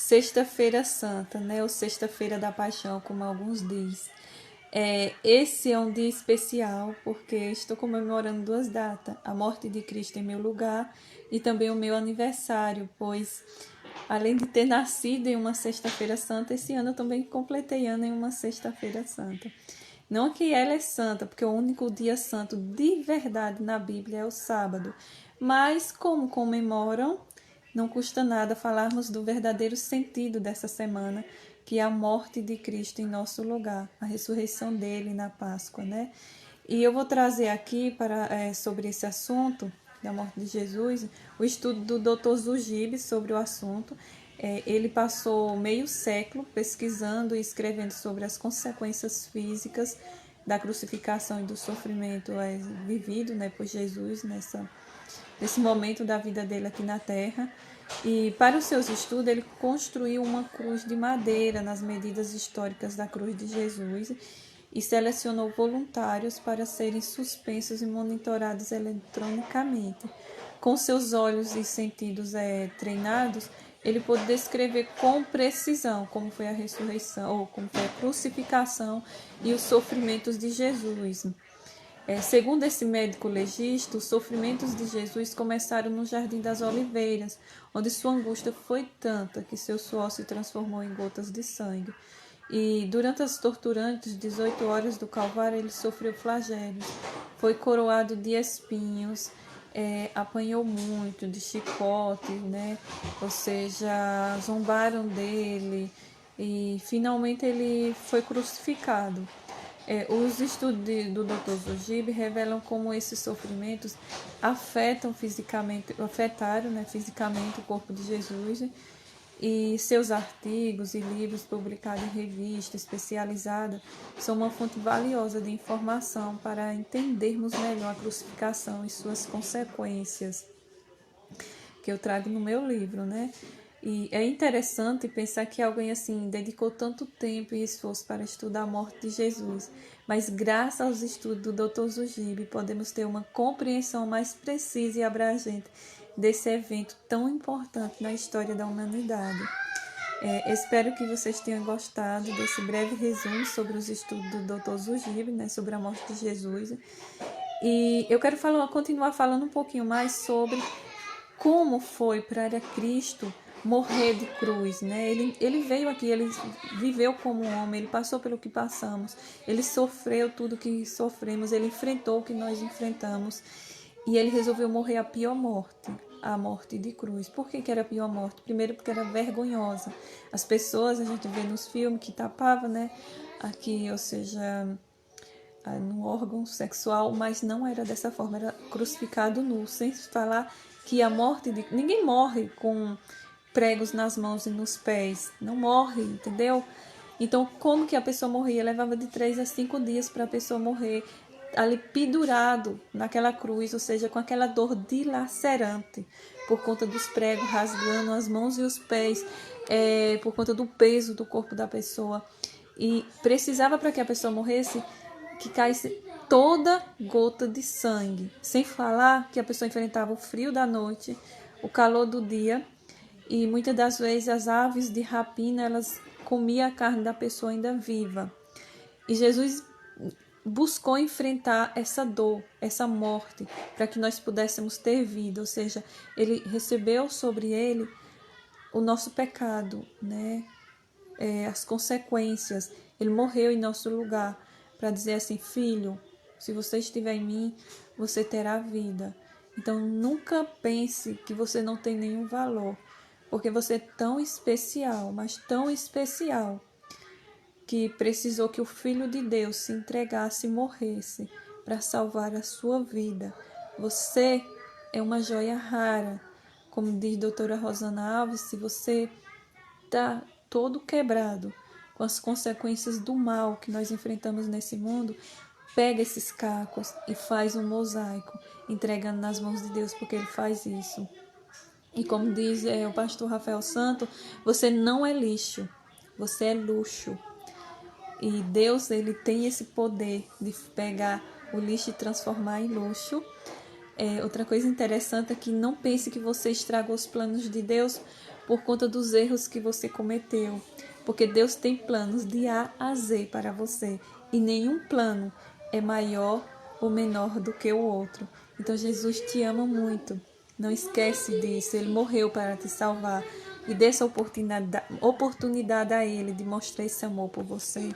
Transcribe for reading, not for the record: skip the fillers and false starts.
Sexta-feira Santa, né? Ou Sexta-feira da Paixão, como alguns dizem. Esse é um dia especial porque estou comemorando duas datas, a morte de Cristo em meu lugar e também o meu aniversário, pois além de ter nascido em uma Sexta-feira Santa, esse ano eu também completei ano em uma Sexta-feira Santa. Não que ela é santa, porque o único dia santo de verdade na Bíblia é o sábado, mas como comemoram, não custa nada falarmos do verdadeiro sentido dessa semana, que é a morte de Cristo em nosso lugar, a ressurreição dele na Páscoa, né? E eu vou trazer aqui sobre esse assunto da morte de Jesus, o estudo do Dr. Zugib sobre o assunto. Ele passou meio século pesquisando e escrevendo sobre as consequências físicas da crucificação e do sofrimento vivido, né, por Jesus nesse momento da vida dele aqui na Terra. E para os seus estudos, ele construiu uma cruz de madeira nas medidas históricas da cruz de Jesus e selecionou voluntários para serem suspensos e monitorados eletronicamente. Com seus olhos e sentidos treinados, ele pôde descrever com precisão como foi a ressurreição, ou como foi a crucificação e os sofrimentos de Jesus. Segundo esse médico legista, os sofrimentos de Jesus começaram no Jardim das Oliveiras, onde sua angústia foi tanta que seu suor se transformou em gotas de sangue. E durante as torturantes 18 horas do Calvário, ele sofreu flagelos, foi coroado de espinhos, apanhou muito de chicote, né? Ou seja, zombaram dele e finalmente ele foi crucificado. Os estudos do Dr. Zugib revelam como esses sofrimentos afetaram fisicamente o corpo de Jesus, e seus artigos e livros publicados em revista especializada são uma fonte valiosa de informação para entendermos melhor a crucificação e suas consequências, que eu trago no meu livro, né? E é interessante pensar que alguém assim dedicou tanto tempo e esforço para estudar a morte de Jesus, mas graças aos estudos do Dr. Zugib podemos ter uma compreensão mais precisa e abrangente desse evento tão importante na história da humanidade. Espero que vocês tenham gostado desse breve resumo sobre os estudos do Dr. Zugib, né, sobre a morte de Jesus. E eu quero continuar falando um pouquinho mais sobre como foi para Cristo morrer de cruz, né? Ele veio aqui, ele viveu como homem, ele passou pelo que passamos, ele sofreu tudo que sofremos, ele enfrentou o que nós enfrentamos e ele resolveu morrer a pior morte, a morte de cruz. Por que era a pior morte? Primeiro porque era vergonhosa. As pessoas, a gente vê nos filmes que tapava, né? Aqui, ou seja, no órgão sexual, mas não era dessa forma, era crucificado nu, sem falar que a morte de... Ninguém morre com pregos nas mãos e nos pés, não morre, entendeu? Então, como que a pessoa morria? Levava de 3 a 5 dias para a pessoa morrer ali pendurado naquela cruz, ou seja, com aquela dor dilacerante, por conta dos pregos rasgando as mãos e os pés, por conta do peso do corpo da pessoa. E precisava, para que a pessoa morresse, que caísse toda gota de sangue, sem falar que a pessoa enfrentava o frio da noite, o calor do dia, e muitas das vezes as aves de rapina, elas comiam a carne da pessoa ainda viva. E Jesus buscou enfrentar essa dor, essa morte, para que nós pudéssemos ter vida, ou seja, ele recebeu sobre ele o nosso pecado, né? As consequências. Ele morreu em nosso lugar para dizer assim: filho, se você estiver em mim, você terá vida. Então nunca pense que você não tem nenhum valor, porque você é tão especial, mas tão especial, que precisou que o Filho de Deus se entregasse e morresse para salvar a sua vida. Você é uma joia rara. Como diz a doutora Rosana Alves, se você está todo quebrado com as consequências do mal que nós enfrentamos nesse mundo, pega esses cacos e faz um mosaico, entregando nas mãos de Deus, porque Ele faz isso. E como diz o pastor Rafael Santo, você não é lixo, você é luxo. E Deus, ele tem esse poder de pegar o lixo e transformar em luxo. Outra coisa interessante é que não pense que você estragou os planos de Deus, por conta dos erros que você cometeu. Porque Deus tem planos de A a Z para você. E nenhum plano é maior ou menor do que o outro. Então Jesus te ama muito. Não esquece disso. Ele morreu para te salvar. E dê essa oportunidade a Ele de mostrar esse amor por você.